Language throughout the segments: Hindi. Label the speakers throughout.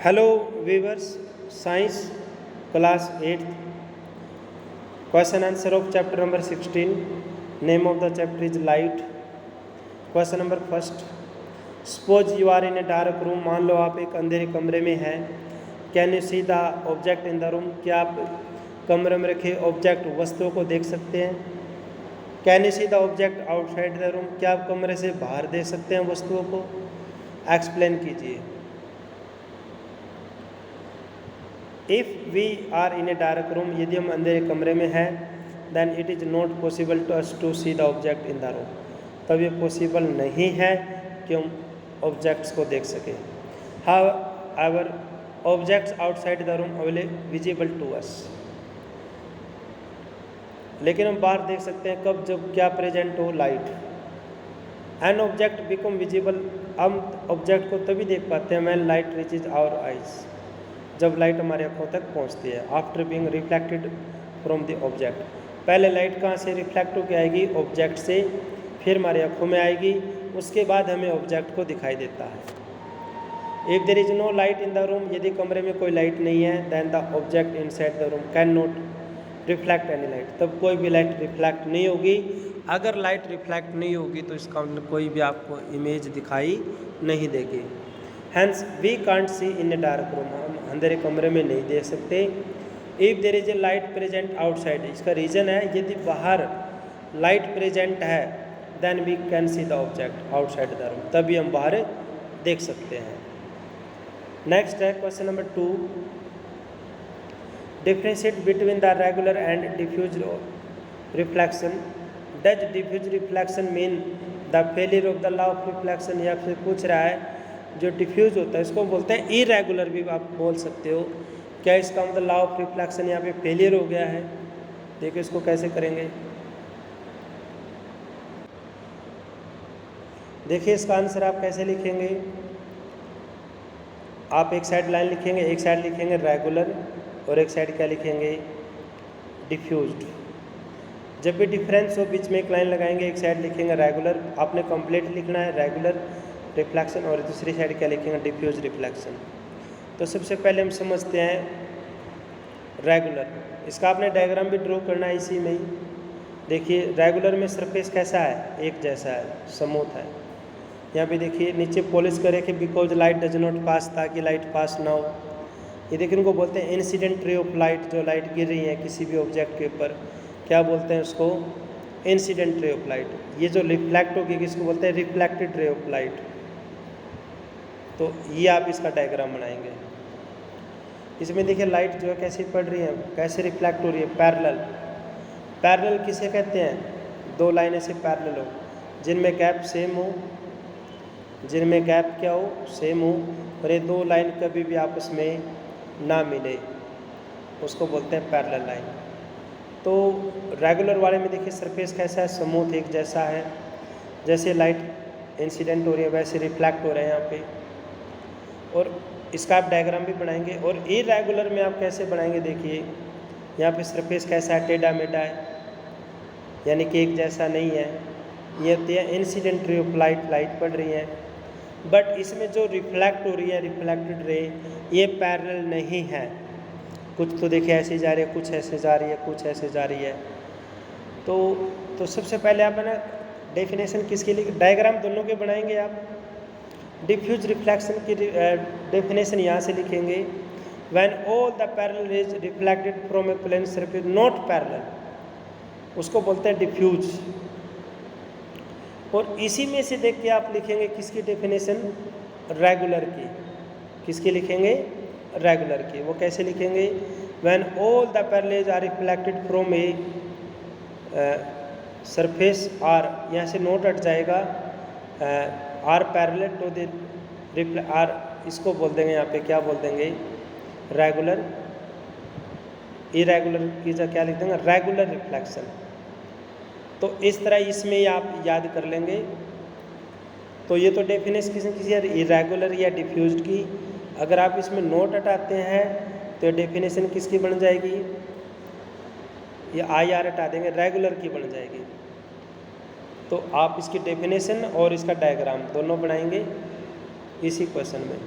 Speaker 1: Hello viewers, science class 8th, question answer of chapter number 16. Name of the chapter is light. Question number first, suppose you are in a dark room. मान लो आप एक अंधेरे कमरे में हैं. Can you see the object in the room? क्या आप कमरे में रखे ऑब्जेक्ट वस्तुओं को देख सकते हैं? Can you see the object outside the room? क्या आप कमरे से बाहर देख सकते हैं वस्तुओं को? एक्सप्लेन कीजिए. If we are in a dark room, यदि हम अंधेरे कमरे में हैं, then it is not possible to us to see the object in the room. तब ये पॉसिबल नहीं है कि हम ऑब्जेक्ट्स को देख सकें. However objects outside the room are also visible to us. लेकिन हम बाहर देख सकते हैं कब, जब क्या प्रेजेंट हो, light. An object become visible, हम ऑब्जेक्ट को तभी देख पाते हैं when light reaches our eyes, जब लाइट हमारे आँखों तक पहुँचती है. After being reflected from the object, पहले लाइट कहाँ से रिफ्लेक्ट होकर आएगी? ऑब्जेक्ट से, फिर हमारी आँखों में आएगी, उसके बाद हमें ऑब्जेक्ट को दिखाई देता है. If there is no light in the room, यदि कमरे में कोई लाइट नहीं है, then the object inside the room can not reflect any light, तब कोई भी लाइट रिफ्लेक्ट नहीं होगी. अगर लाइट रिफ्लेक्ट नहीं होगी तो इसका मतलब कोई भी आपको इमेज दिखाई नहीं देगी. Hence we can't see in a dark room, हम अंधेरे कमरे में नहीं देख सकते. If there is a light present outside, इसका रीज़न है यदि बाहर लाइट प्रेजेंट है, then we can see the object outside the room, तभी हम बाहर देख सकते हैं. नेक्स्ट है question number 2, differentiate between the regular and diffuse reflection. Does diffuse reflection mean the failure of the law of reflection, या फिर पूछ रहा है जो डिफ्यूज होता है इसको बोलते हैं इरेगुलर भी आप बोल सकते हो. क्या इसका मतलब लॉ ऑफ रिफ्लेक्शन यहाँ पे फेलियर हो गया है? देखो इसको कैसे करेंगे. देखिए इसका आंसर आप कैसे लिखेंगे. आप एक साइड लाइन लिखेंगे, एक साइड लिखेंगे रेगुलर और एक साइड क्या लिखेंगे? डिफ्यूज्ड. जब भी डिफरेंस हो बीच में एक लाइन लगाएंगे, एक साइड लिखेंगे रेगुलर, आपने कंप्लीट लिखना है रेगुलर रिफ्लेक्शन, और दूसरी साइड क्या लिखेंगे? Diffuse reflection. तो सबसे पहले हम समझते हैं रेगुलर. इसका आपने डायग्राम भी ड्रॉ करना है इसी में ही. देखिए रेगुलर में सरफेस कैसा है? एक जैसा है, स्मूथ है. यहाँ पे देखिए नीचे पॉलिश करे कि because light does not pass, ताकि लाइट पास ना हो. ये देखिए इनको बोलते हैं इंसिडेंट रे ऑफ लाइट. जो लाइट गिर रही है किसी भी ऑब्जेक्ट के ऊपर, क्या बोलते हैं उसको? Incident ray of light. ये जो रिफ्लेक्ट होगी किसको बोलते हैं? Reflected ray of light. तो ये आप इसका डायग्राम बनाएंगे. इसमें देखिए लाइट जो है कैसे पड़ रही है, कैसे रिफ्लेक्ट हो रही है? पैरेलल. पैरेलल किसे कहते हैं? दो लाइनें से पैरेलल हो, जिनमें गैप सेम हो, जिनमें गैप क्या हो? सेम हो, और ये दो लाइन कभी भी आपस में ना मिले, उसको बोलते हैं पैरेलल लाइन. तो रेगुलर वाले में देखिए सरफेस कैसा है? स्मूथ, एक जैसा है. जैसे लाइट इंसिडेंट हो रही है वैसे रिफ्लेक्ट हो रहे हैं यहाँ पे. और इसका आप डायग्राम भी बनाएंगे. और इरेगुलर में आप कैसे बनाएंगे? देखिए यहाँ पे सरफेस कैसा है? टेढ़ा मेढ़ा है, यानी कि एक जैसा नहीं है. ये होती है incident ray of light, light पड़ रही है, बट इसमें जो रिफ्लेक्ट हो रही है, रिफ्लेक्टेड रे, ये पैरेलल नहीं है. कुछ तो देखिए ऐसे जा रही है, कुछ ऐसे जा रही है, कुछ ऐसे जा रही है. तो सबसे पहले आप है ना डेफिनेशन किसके लिए, डायग्राम दोनों के बनाएंगे आप. डिफ्यूज रिफ्लेक्शन की डेफिनेशन यहाँ से लिखेंगे, when all the parallel rays reflected from a plane surface not parallel, उसको बोलते हैं डिफ्यूज. और इसी में से देख के आप लिखेंगे किसकी डेफिनेशन? रेगुलर की. किसकी लिखेंगे? रेगुलर की. वो कैसे लिखेंगे? When all the parallel are reflected from a surface are, यहाँ से नोट हट जाएगा, are parallel to the are, इसको बोल देंगे यहाँ पे क्या बोल देंगे? रेगुलर. इरेगुलर की जगह क्या लिख देंगे? Regular reflection. तो इस तरह इसमें आप याद कर लेंगे. तो ये तो डेफिनेशन किसी इरेगुलर या डिफ्यूज्ड की. अगर आप इसमें नोट हटाते हैं तो डेफिनेशन किसकी बन जाएगी? ये आई आर हटा देंगे, रेगुलर की बन जाएगी. तो आप इसकी डेफिनेशन और इसका डायग्राम दोनों बनाएंगे इसी क्वेश्चन में.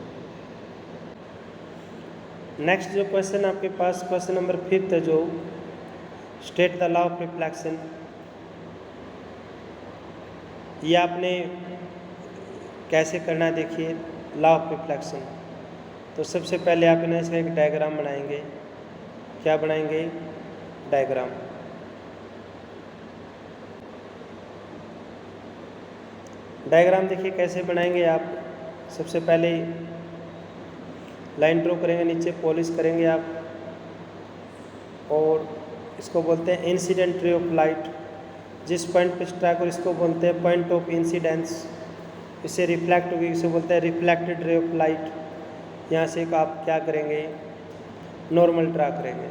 Speaker 1: नेक्स्ट जो क्वेश्चन आपके पास क्वेश्चन नंबर 5 है, जो state the law of reflection, ये आपने कैसे करना है देखिए। लॉ ऑफ रिफ्लेक्शन, तो सबसे पहले आप ना इसका एक डायग्राम बनाएंगे। क्या बनाएंगे? डायग्राम। डायग्राम देखिए कैसे बनाएंगे आप। सबसे पहले लाइन ड्रॉ करेंगे, नीचे पॉलिश करेंगे आप, और इसको बोलते हैं इंसिडेंट रे ऑफ लाइट। जिस पॉइंट पे स्ट्राइक, और इसको बोलते हैं पॉइंट ऑफ इंसिडेंस। इससे रिफ्लेक्ट होगी, इसे बोलते हैं रिफ्लेक्टेड रे ऑफ लाइट। यहाँ से आप क्या करेंगे? नॉर्मल ड्रा करेंगे।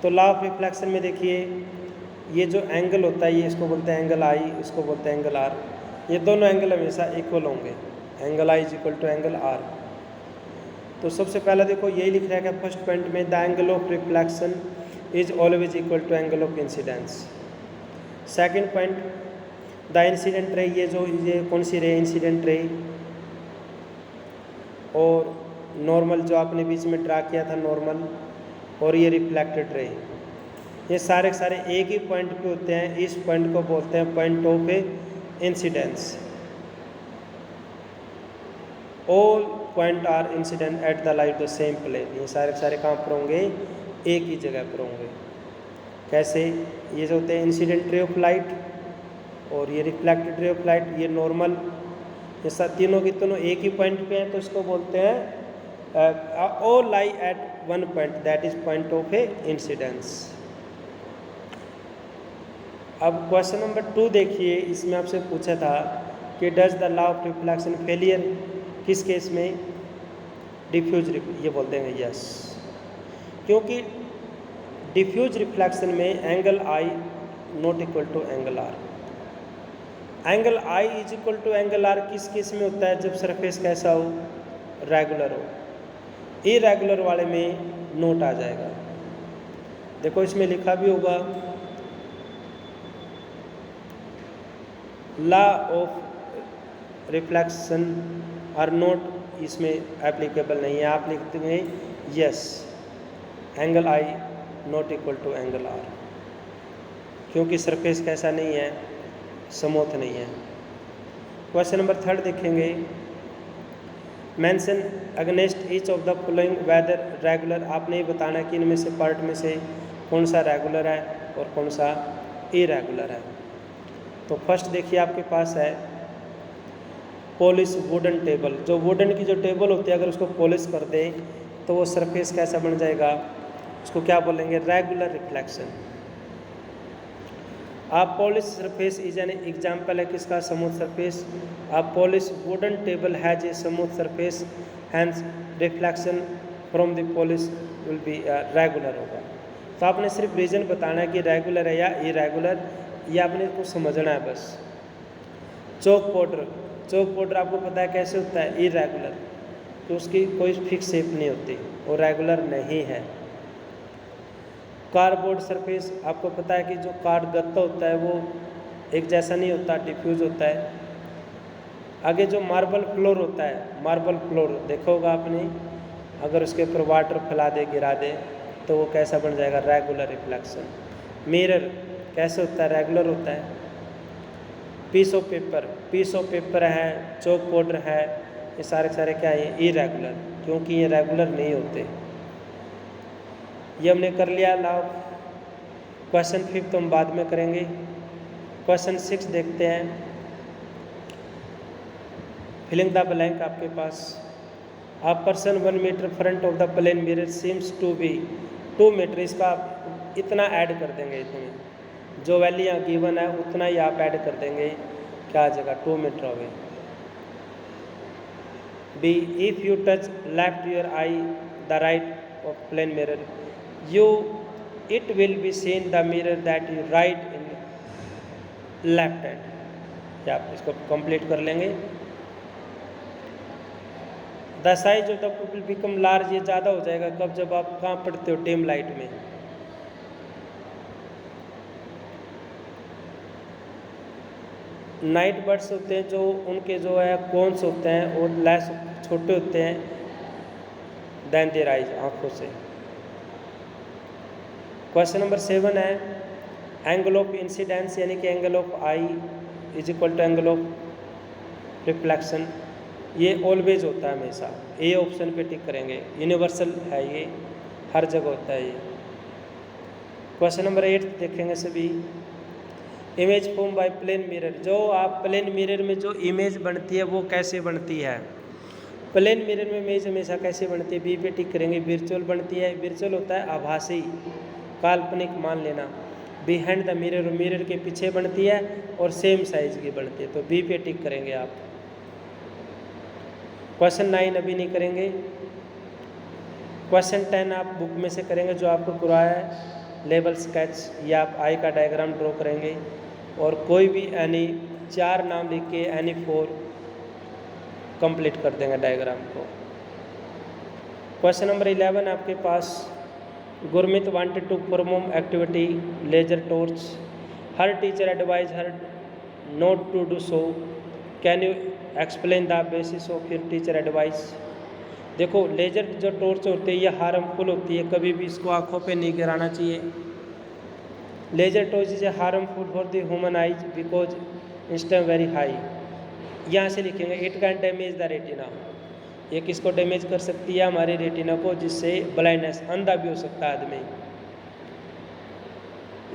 Speaker 1: तो लॉ ऑफ रिफ्लेक्शन में देखिए, ये जो एंगल होता है, ये इसको बोलते हैं एंगल आई, इसको बोलते हैं एंगल आर। ये दोनों एंगल हमेशा इक्वल होंगे। Angle i is equal to angle r. तो सबसे पहला देखो यही लिख रहा है कि फर्स्ट पॉइंट में the angle of reflection is always equal to angle of incidence. Second point, the incident ray, ये कौन सी रे? Incident ray. और नॉर्मल जो आपने बीच में ड्रा किया था, नॉर्मल, और ये रिफ्लेक्टेड रे, ये सारे के सारे एक ही पॉइंट पे होते हैं। इस पॉइंट को बोलते हैं point of incidence. All point are incident at the light the same plane. ये सारे के सारे कहाँ पर होंगे? एक ही जगह पर होंगे। कैसे? ये जो होते हैं इंसिडेंट रे ऑफ लाइट, और ये रिफ्लेक्टेड रे ऑफ लाइट, ये नॉर्मल, ये सब तीनों की तीनों एक ही पॉइंट पे हैं। तो इसको बोलते हैं all lie at one point, that is point of a incidence. अब क्वेश्चन नंबर 2 देखिए, इसमें आपसे पूछा था कि does the law of reflection failure किस केस में? डिफ्यूज, ये बोल देंगे यस, क्योंकि डिफ्यूज रिफ्लेक्शन में angle i not equal to angle r. Angle i is equal to angle r किस केस में होता है? जब सरफेस कैसा हो? रेगुलर हो। इरेगुलर वाले में नोट आ जाएगा। देखो इसमें लिखा भी होगा law of reflection are not, इसमें एप्लीकेबल नहीं है। आप लिखते हैं yes, angle i not equal to angle r, क्योंकि सरफेस कैसा नहीं है? समोथ नहीं है। क्वेश्चन नंबर 3 देखेंगे। Mention against each of the following whether regular. आपने ये बताना है कि इनमें से पार्ट में से कौन सा रेगुलर है और कौन सा इरेगुलर है। तो फर्स्ट देखिए आपके पास है पॉलिश वुडन टेबल। जो वुडन की जो टेबल होती है, अगर उसको पॉलिश कर दे तो वो सरफेस कैसा बन जाएगा? उसको क्या बोलेंगे? Regular reflection. आप polish surface is an example है किसका? Smooth surface. आप polish wooden table has a smooth surface, hence reflection from the polish will be regular होगा। तो आपने सिर्फ रीजन बताना है कि रेगुलर है या इरेगुलर, ये आपने इसको समझना है बस। चौक पाउडर, चौक पाउडर आपको पता है कैसे होता है? इरेगुलर, तो उसकी कोई फिक्स शेप नहीं होती, वो रेगुलर नहीं है। कार्डबोर्ड सरफेस, आपको पता है कि जो कार्ड गत्ता होता है वो एक जैसा नहीं होता, डिफ्यूज होता है। आगे जो मार्बल फ्लोर होता है, मार्बल फ्लोर देखा होगा आपने, अगर उसके ऊपर वाटर फैला दे, गिरा दे, तो वो कैसा बन जाएगा? Regular reflection. मिरर कैसे होता है? रेगुलर होता है। Piece of paper, piece of paper है, चौक पाउडर है, ये सारे क्या है? इरेगुलर, क्योंकि ये रेगुलर नहीं होते। ये हमने कर लिया लॉ। क्वेश्चन 5 तो हम बाद में करेंगे। क्वेश्चन 6 देखते हैं। फिलिंग द ब्लैंक आपके पास। A person 1 metre front of the plane mirror seems to be 2 metre. इसका इतना ऐड कर देंगे, इतने जो वैल्यू यहाँ गिवन है उतना ही आप ऐड कर देंगे, क्या आ जाएगा? 2 मीटर हो गए। B if you touch left your eye the right of plane mirror, you it will be seen the mirror that you write in left hand। क्या आप इसको कंप्लीट कर लेंगे? The size of the people become large, ये ज़्यादा हो जाएगा कब? जब आप कहाँ पढ़ते हो? डिम लाइट में। नाइट बर्ड्स होते हैं जो उनके जो है कोन्स होते हैं वो लेस छोटे होते हैं, देन देयर आइज, आँखों से। क्वेश्चन नंबर 7 है एंगल ऑफ इंसिडेंस यानी कि angle of i is equal to angle of reflection. ये ऑलवेज होता है हमेशा, ए ऑप्शन पे टिक करेंगे, यूनिवर्सल है ये, हर जगह होता है ये। क्वेश्चन नंबर 8 देखेंगे सभी। Image form by plane mirror, जो आप प्लेन मिरर में जो इमेज बनती है वो कैसे बनती है। प्लेन मिरर में इमेज हमेशा कैसे बनती है, बी पे टिक करेंगे, वर्चुअल बनती है। वर्चुअल होता है आभासी, काल्पनिक मान लेना। बिहाइंड द मिरर, मिरर के पीछे बनती है और सेम साइज की बनती है, तो बी पे टिक करेंगे आप। क्वेश्चन 9 अभी नहीं करेंगे। क्वेश्चन 10 आप बुक में से करेंगे जो आपको करवाया है, लेवल स्केच, या आप आई का डायग्राम ड्रॉ करेंगे और कोई भी एनी 4 नाम लिख के एनी 4 कंप्लीट कर देंगे डायग्राम को। क्वेश्चन नंबर 11 आपके पास, Gurmeet wanted to perform activity laser torch, her teacher advise her not to do so, can you explain the basis of your teacher advice. देखो लेजर जो टॉर्च होती है ये हार्मफुल होती है, कभी भी इसको आंखों पे नहीं गिराना चाहिए। Laser torch is harmful for the human eyes because instant very high. यहाँ से लिखेंगे it can damage the retina, ये किसको डैमेज कर सकती है, हमारे रेटिना को, जिससे ब्लाइंडनेस, अंधा भी हो सकता है आदमी।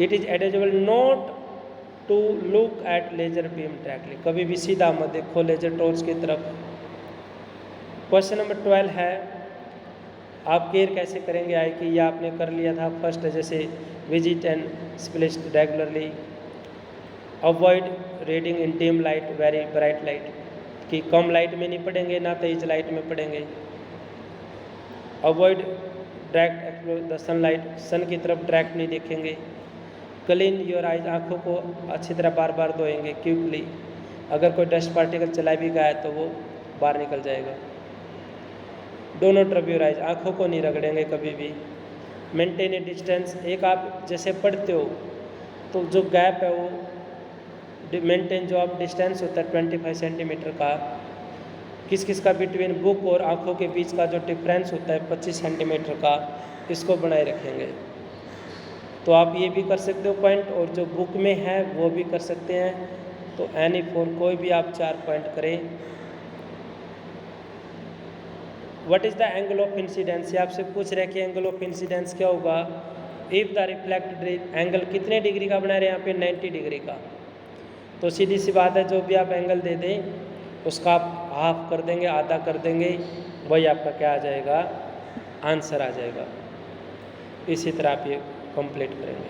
Speaker 1: It is advisable not to look at laser beam directly, कभी भी सीधा मत देखो लेजर टॉर्च की तरफ। क्वेश्चन नंबर 12 है आप केयर कैसे करेंगे आई की, यह आपने कर लिया था। फर्स्ट है जैसे visit and split regularly, avoid reading in dim light very bright light, कि कम लाइट में नहीं पढ़ेंगे ना तेज लाइट में पढ़ेंगे। Avoid direct explore the sunlight, sun की तरफ डायरेक्ट नहीं देखेंगे। क्लीन योर आइज, आँखों को अच्छी तरह बार बार धोएंगे क्विकली, अगर कोई डस्ट पार्टिकल चला भी गया है तो वो बाहर निकल जाएगा। Do not rub your eyes, आँखों को नहीं रगड़ेंगे कभी भी। मेंटेन ए डिस्टेंस, एक आप जैसे पढ़ते हो तो जो गैप है वो मेंटेन, जो आप डिस्टेंस होता है 25 सेंटीमीटर का, किस किस का बिटवीन बुक और आँखों के बीच का जो डिफरेंस होता है 25 सेंटीमीटर का, इसको बनाए रखेंगे। तो आप ये भी कर सकते हो पॉइंट, और जो बुक में है वो भी कर सकते हैं। तो एनी 4 कोई भी आप 4 पॉइंट करें। What is the angle of incidence, आपसे पूछ रहे हैं कि एंगल ऑफ इंसिडेंस क्या होगा। इफ़ द रिफ्लेक्टेड एंगल कितने डिग्री का बना रहे हैं यहाँ पे, 90 डिग्री का। तो सीधी सी बात है, जो भी आप एंगल दे दें उसका आप हाफ कर देंगे, आधा कर देंगे, वही आपका क्या आ जाएगा, आंसर आ जाएगा। इसी तरह आप ये कंप्लीट करेंगे।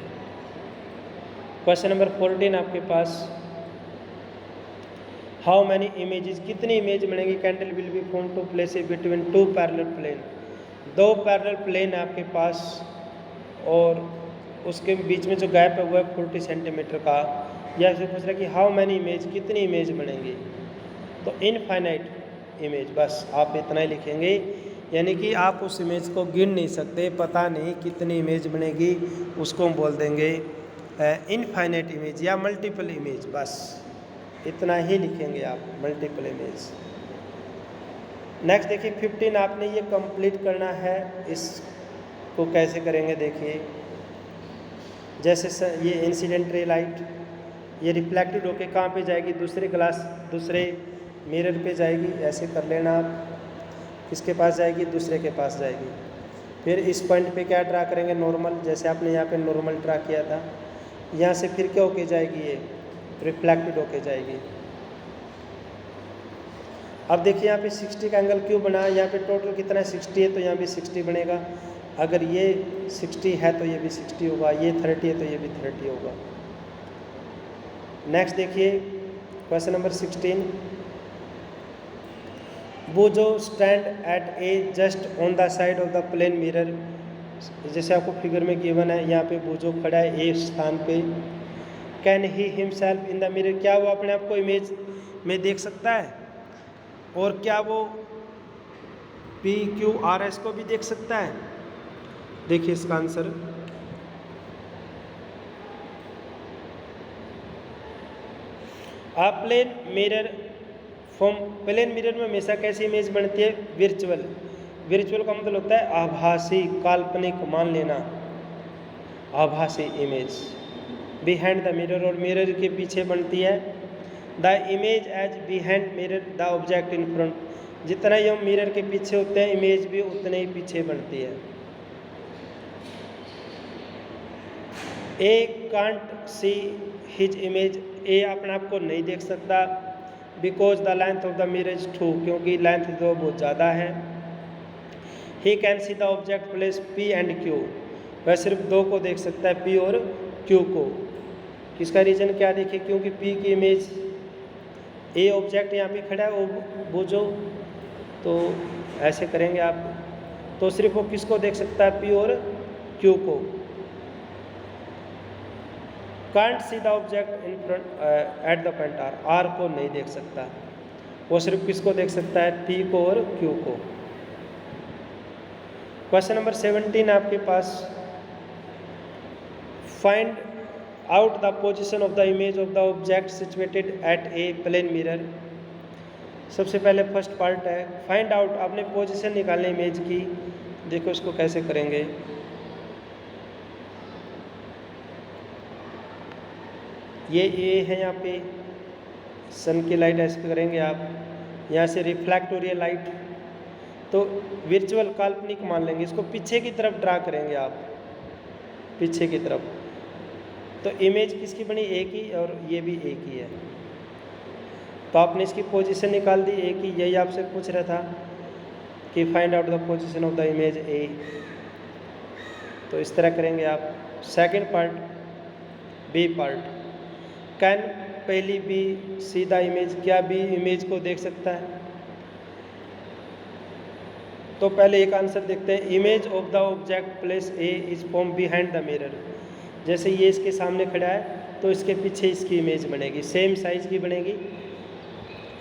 Speaker 1: क्वेश्चन नंबर 14 आपके पास, हाउ मैनी इमेजेस, कितनी इमेज बनेगी, candle will be form to place between 2 parallel plane, 2 parallel plane है आपके पास और उसके बीच में जो गैप है वो है 40 सेंटीमीटर का। या फिर पूछ रहा है कि हाउ मैनी इमेज, कितनी इमेज बनेंगी, तो इनफाइनाइट इमेज, बस आप इतना ही लिखेंगे, यानी कि आप उस इमेज को गिन नहीं सकते, पता नहीं कितनी इमेज बनेगी, उसको हम बोल देंगे इनफाइनाइट इमेज या मल्टीपल इमेज, बस इतना ही लिखेंगे आप, मल्टीपल इमेज। नेक्स्ट देखिए 15 आपने ये कंप्लीट करना है, इसको कैसे करेंगे देखिए। जैसे ये इंसिडेंट रे लाइट, ये रिफ्लेक्टेड होके कहाँ पे जाएगी, दूसरे ग्लास, दूसरे मिरर पे जाएगी, ऐसे कर लेना आप, किसके पास जाएगी, दूसरे के पास जाएगी। फिर इस पॉइंट पे क्या ड्रा करेंगे, नॉर्मल, जैसे आपने यहाँ पे नॉर्मल ड्रा किया था। यहाँ से फिर क्या होके जाएगी, ये रिफ्लेक्टेड होके जाएगी। अब देखिए यहाँ पे 60 का एंगल क्यों बना, यहाँ पे टोटल कितना है 60 है, तो यहाँ भी 60 बनेगा। अगर ये 60 है तो ये भी 60 होगा, ये 30 है तो ये भी 30 होगा। नेक्स्ट देखिए question number 16, Boojho stand at a just on the side of the plane mirror, जैसे आपको फिगर में गिवन है, यहाँ पे बूझो खड़ा है ए स्थान पे। Can he himself in the mirror, क्या वो अपने आप को इमेज में देख सकता है, और क्या वो PQRS को भी देख सकता है। देखिए इसका आंसर, आप प्लेन मिरर में हमेशा कैसी इमेज बनती है, वर्चुअल। वर्चुअल का मतलब होता है आभासी, काल्पनिक, मान लेना, आभासी इमेज। बिहाइंड द मिरर, और मिरर के पीछे बनती है। The image as behind mirror the object in front, जितना ही हम मिरर के पीछे होते हैं इमेज भी उतने ही पीछे बनती है। A can't see his image, A अपने आप को नहीं देख सकता, because the length of the mirror is too, क्योंकि लेंथ जो बहुत ज़्यादा है। He can see the object place P and Q, वह सिर्फ दो को देख सकता है, पी और क्यू को। इसका रीज़न क्या देखिए, क्योंकि पी की इमेज, ए ऑब्जेक्ट यहाँ पे खड़ा है वो जो, तो ऐसे करेंगे आप, तो सिर्फ वो किसको देख सकता है, पी और क्यू को। Can't see the object in front at the point R, R को नहीं देख सकता, वो सिर्फ किसको देख सकता है, पी को और क्यू को। क्वेश्चन नंबर 17 आपके पास, find out the position of the image of the object situated at a plane mirror. सबसे पहले फर्स्ट पार्ट है फाइंड आउट, आपने पोजीशन निकालनी इमेज की। देखो इसको कैसे करेंगे, ये ए है यहाँ पे, सन की लाइट ऐसे करेंगे आप, यहाँ से रिफ्लेक्ट हो रही है लाइट, तो वर्चुअल काल्पनिक मान लेंगे, इसको पीछे की तरफ ड्रा करेंगे आप, पीछे की तरफ, तो इमेज किसकी बनी, ए की, और ये भी ए की है। तो आपने इसकी पोजीशन निकाल दी ए की, यही आपसे पूछ रहा था कि find out the position of the image A, तो इस तरह करेंगे आप। Second part, B part, can Paheli B see the image, क्या बी इमेज को देख सकता है। तो पहले एक आंसर देखते हैं, image of the object place a is form behind the mirror, जैसे ये इसके सामने खड़ा है तो इसके पीछे इसकी इमेज बनेगी, सेम साइज की बनेगी।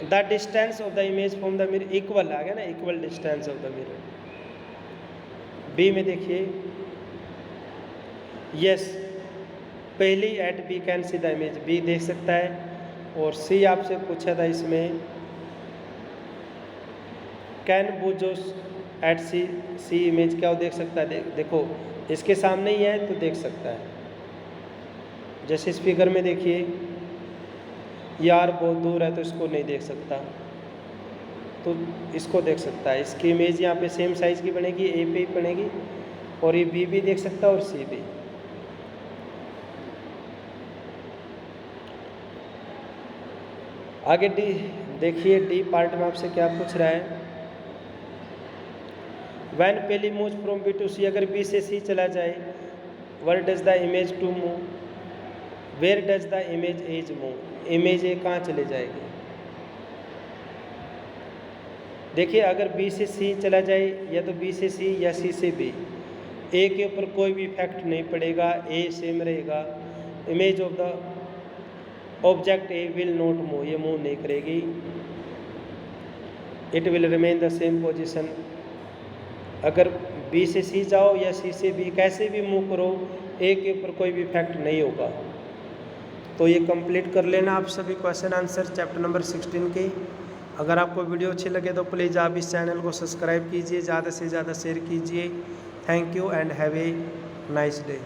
Speaker 1: The distance of the image from the mirror, equal आ गया ना, equal distance of the mirror. B में देखिए, yes Paheli at B can see the image, B देख सकता है। और सी आपसे पूछा था इसमें, कैन वो जो एट सी, सी इमेज क्या वो देख सकता है, देखो इसके सामने ही है तो देख सकता है। जैसे इस फिगर में देखिए, यार बहुत दूर है तो इसको नहीं देख सकता, तो इसको देख सकता है। इसकी इमेज यहाँ पे सेम साइज की बनेगी, ए पे ही बनेगी, और ये बी भी देख सकता है और सी भी। आगे डी देखिए, डी पार्ट में आपसे क्या पूछ रहा है, when Paheli move from B to C, अगर बी से सी चला जाए, where does the image to move, where does the image as move, image A कहाँ चले जाएगी। देखिए अगर बी से सी चला जाए, या तो बी से सी या सी से बी, ए के ऊपर कोई भी इफेक्ट नहीं पड़ेगा, ए सेम रहेगा। Image of the object A will not move, ये मूव नहीं करेगी, it will remain the same position. अगर बी से सी जाओ या सी से बी, कैसे भी मूव करो, ए के ऊपर कोई भी इफेक्ट नहीं होगा। तो ये कंप्लीट कर लेना आप सभी क्वेश्चन आंसर चैप्टर नंबर 16 के। अगर आपको वीडियो अच्छी लगे तो प्लीज़ आप इस चैनल को सब्सक्राइब कीजिए, ज़्यादा से ज़्यादा शेयर कीजिए। Thank you and have a nice day.